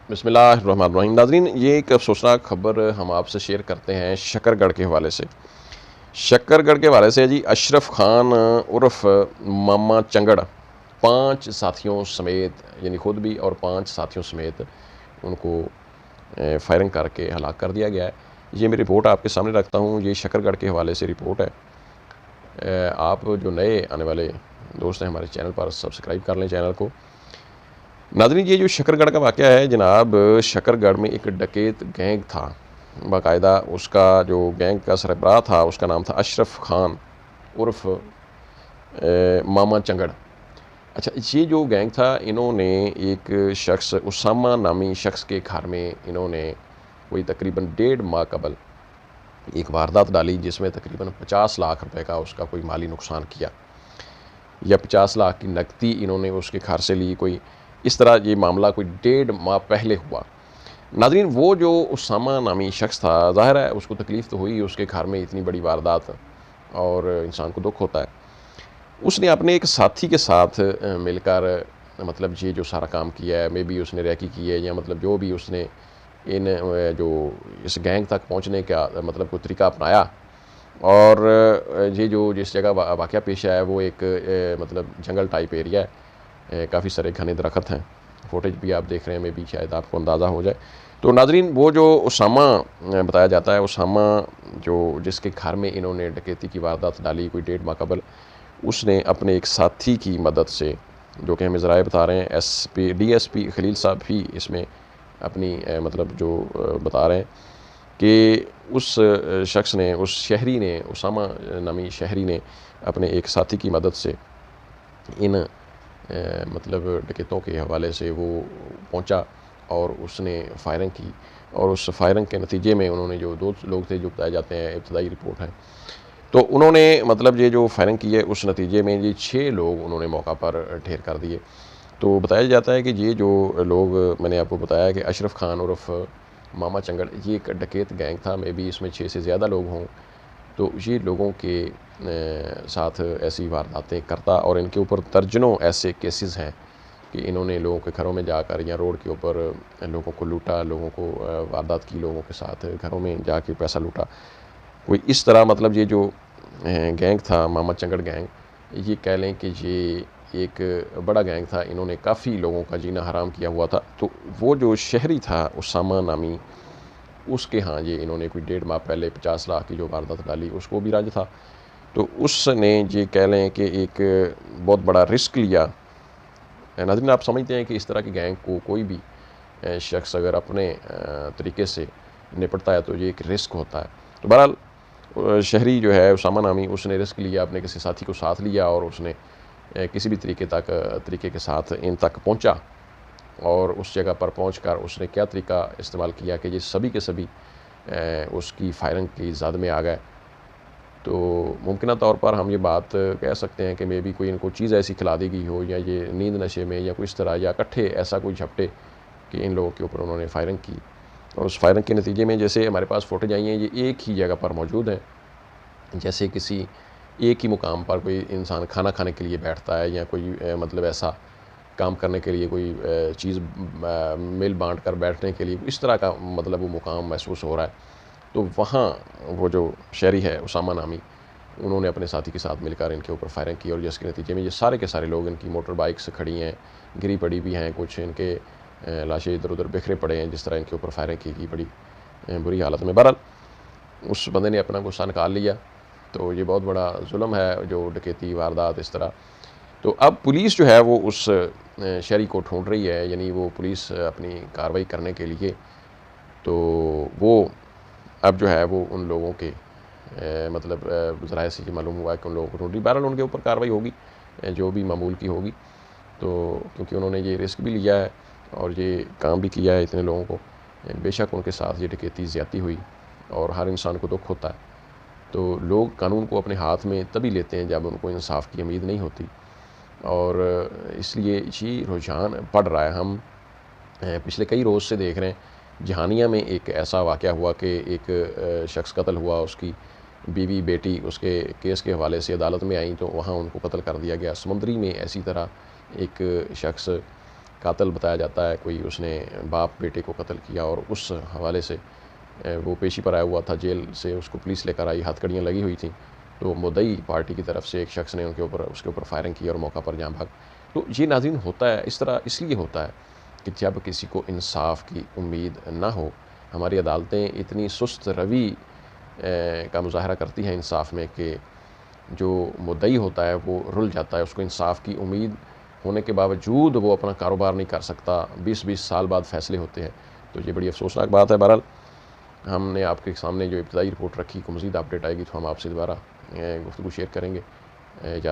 بسم اللہ الرحمن الرحیم۔ ناظرین، یہ ایک افسوسناک خبر ہم آپ سے شیئر کرتے ہیں شکر گڑھ کے حوالے سے۔ شکر گڑھ کے حوالے سے جی اشرف خان عرف ماما چنگڑ 5 ساتھیوں سمیت، یعنی خود بھی اور 5 ساتھیوں سمیت ان کو فائرنگ کر کے ہلاک کر دیا گیا ہے۔ یہ میں رپورٹ آپ کے سامنے رکھتا ہوں، یہ شکر گڑھ کے حوالے سے رپورٹ ہے۔ آپ جو نئے آنے والے دوست ہیں ہمارے چینل پر سبسکرائب کر لیں چینل کو۔ ناظرین، یہ جو شکر گڑھ کا واقعہ ہے جناب، شکر گڑھ میں ایک ڈکیت گینگ تھا باقاعدہ۔ اس کا جو گینگ کا سربراہ تھا اس کا نام تھا اشرف خان عرف ماما چنگڑ۔ اچھا، یہ جو گینگ تھا انہوں نے ایک شخص اسامہ نامی شخص کے گھر میں انہوں نے کوئی تقریباً 1.5 ماہ قبل ایک واردات ڈالی، جس میں تقریباً 50 لاکھ روپے کا اس کا کوئی مالی نقصان کیا، یا 50 لاکھ کی نقدی انہوں نے اس کے گھر سے لی۔ کوئی اس طرح یہ معاملہ کوئی 1.5 ماہ پہلے ہوا۔ ناظرین، وہ جو اسامہ نامی شخص تھا، ظاہر ہے اس کو تکلیف تو ہوئی، اس کے گھر میں اتنی بڑی واردات اور انسان کو دکھ ہوتا ہے۔ اس نے اپنے ایک ساتھی کے ساتھ مل کر مطلب یہ جو سارا کام کیا ہے، میں بھی اس نے ریکی کی ہے، یا مطلب جو بھی اس نے ان جو اس گینگ تک پہنچنے کا مطلب کوئی طریقہ اپنایا، اور یہ جو جس جگہ واقعہ پیش آیا ہے وہ ایک مطلب جنگل ٹائپ ایریا ہے، کافی سارے گھنے درخت ہیں، فوٹیج بھی آپ دیکھ رہے ہیں، میں بھی شاید آپ کو اندازہ ہو جائے۔ تو ناظرین، وہ جو اسامہ بتایا جاتا ہے، اسامہ جو جس کے گھر میں انہوں نے ڈکیتی کی واردات ڈالی کوئی 1.5 ماہ قبل، اس نے اپنے ایک ساتھی کی مدد سے، جو کہ ہمیں ذرائع بتا رہے ہیں، ڈی ایس پی خلیل صاحب بھی اس میں اپنی مطلب جو بتا رہے ہیں کہ اس شخص نے، اس شہری نے، اسامہ نامی شہری نے اپنے ایک ساتھی کی مدد سے ان مطلب ڈکیتوں کے حوالے سے وہ پہنچا اور اس نے فائرنگ کی، اور اس فائرنگ کے نتیجے میں انہوں نے جو 2 لوگ تھے جو بتائے جاتے ہیں، ابتدائی رپورٹ ہے، تو انہوں نے مطلب یہ جو فائرنگ کی ہے اس نتیجے میں یہ 6 لوگ انہوں نے موقع پر ڈھیر کر دیے۔ تو بتایا جاتا ہے کہ یہ جو لوگ میں نے آپ کو بتایا کہ اشرف خان عرف ماما چنگڑ، یہ ایک ڈکیت گینگ تھا، میں بھی اس میں 6 سے زیادہ لوگ ہوں، تو یہ لوگوں کے ساتھ ایسی وارداتیں کرتا، اور ان کے اوپر درجنوں ایسے کیسز ہیں کہ انہوں نے لوگوں کے گھروں میں جا کر یا روڈ کے اوپر لوگوں کو لوٹا، لوگوں کو واردات کی، لوگوں کے ساتھ گھروں میں جا کے پیسہ لوٹا۔ کوئی اس طرح مطلب یہ جو گینگ تھا ماما چنگڑ گینگ، یہ کہہ لیں کہ یہ ایک بڑا گینگ تھا، انہوں نے کافی لوگوں کا جینا حرام کیا ہوا تھا۔ تو وہ جو شہری تھا اسامہ نامی، اس کے ہاں یہ انہوں نے کوئی 1.5 ماہ پہلے 50 لاکھ کی جو واردات ڈالی، اس کو بھی رنج تھا۔ تو اس نے یہ کہہ لیں کہ ایک بہت بڑا رسک لیا۔ ناظرین، آپ سمجھتے ہیں کہ اس طرح کی گینگ کو کوئی بھی شخص اگر اپنے طریقے سے نپٹتا ہے تو یہ ایک رسک ہوتا ہے۔ تو بہرحال شہری جو ہے اسامہ نامی، اس نے رسک لیا، اپنے کسی ساتھی کو ساتھ لیا، اور اس نے کسی بھی طریقے کے ساتھ ان تک پہنچا، اور اس جگہ پر پہنچ کر اس نے کیا طریقہ استعمال کیا کہ یہ سبھی کے سبھی اس کی فائرنگ کی زد میں آ گئے۔ تو ممکنہ طور پر ہم یہ بات کہہ سکتے ہیں کہ میں بھی کوئی ان کو چیز ایسی کھلا دی گئی ہو، یا یہ نیند نشے میں یا کوئی اس طرح، یا اکٹھے ایسا کوئی جھپٹے کہ ان لوگوں کے اوپر انہوں نے فائرنگ کی، اور اس فائرنگ کے نتیجے میں جیسے ہمارے پاس فوٹیج آئی ہیں، یہ ایک ہی جگہ پر موجود ہیں، جیسے کسی ایک ہی مقام پر کوئی انسان کھانا کھانے کے لیے بیٹھتا ہے، یا کوئی مطلب ایسا کام کرنے کے لیے کوئی چیز مل بانٹ کر بیٹھنے کے لیے اس طرح کا مطلب وہ مقام محسوس ہو رہا ہے۔ تو وہاں وہ جو شہری ہے اسامہ نامی، انہوں نے اپنے ساتھی کے ساتھ مل کر ان کے اوپر فائرنگ کی، اور جس کے نتیجے میں یہ سارے کے سارے لوگ، ان کی موٹر بائکس کھڑی ہیں، گری پڑی بھی ہیں، کچھ ان کے لاشیں ادھر ادھر بکھرے پڑے ہیں، جس طرح ان کے اوپر فائرنگ کی گئی بڑی بری حالت میں۔ بہرحال اس بندے نے اپنا غصہ نکال لیا۔ تو یہ بہت بڑا ظلم ہے جو ڈکیتی واردات اس طرح۔ تو اب پولیس جو ہے وہ اس شہری کو ڈھونڈ رہی ہے، یعنی وہ پولیس اپنی کارروائی کرنے کے لیے، تو وہ اب جو ہے وہ ان لوگوں کے مطلب ذرائع سے یہ معلوم ہوا ہے کہ ان لوگوں کو ڈھونڈ رہی، بہرحال ان کے اوپر کارروائی ہوگی جو بھی معمول کی ہوگی۔ تو کیونکہ انہوں نے یہ رسک بھی لیا ہے اور یہ کام بھی کیا ہے اتنے لوگوں کو، بے شک ان کے ساتھ یہ ڈکیتی زیادتی ہوئی، اور ہر انسان کو دکھ ہوتا ہے۔ تو لوگ قانون کو اپنے ہاتھ میں تبھی لیتے ہیں جب ان کو انصاف کی امید نہیں ہوتی، اور اس لیے یہ رجحان بڑھ رہا ہے۔ ہم پچھلے کئی روز سے دیکھ رہے ہیں، جہانیہ میں ایک ایسا واقعہ ہوا کہ ایک شخص قتل ہوا، اس کی بیوی بیٹی اس کے کیس کے حوالے سے عدالت میں آئیں تو وہاں ان کو قتل کر دیا گیا۔ سمندری میں اسی طرح ایک شخص قاتل بتایا جاتا ہے، کوئی اس نے باپ بیٹے کو قتل کیا، اور اس حوالے سے وہ پیشی پر آیا ہوا تھا، جیل سے اس کو پولیس لے کر آئی، ہتھ کڑیاں لگی ہوئی تھیں، تو مدعی پارٹی کی طرف سے ایک شخص نے اس کے اوپر فائرنگ کی اور موقع پر جاں بھاگ۔ تو یہ ناظرین ہوتا ہے اس طرح، اس لیے ہوتا ہے کہ جب کسی کو انصاف کی امید نہ ہو، ہماری عدالتیں اتنی سست روی کا مظاہرہ کرتی ہیں انصاف میں کہ جو مدعی ہوتا ہے وہ رل جاتا ہے، اس کو انصاف کی امید ہونے کے باوجود وہ اپنا کاروبار نہیں کر سکتا، 20 سال بعد فیصلے ہوتے ہیں۔ تو یہ بڑی افسوسناک بات ہے۔ بہرحال ہم نے آپ کے سامنے جو ابتدائی رپورٹ رکھی، کو مزید اپڈیٹ آئے گی تو ہم آپ سے دوبارہ گفتگو شیئر کریں گے۔ اجازت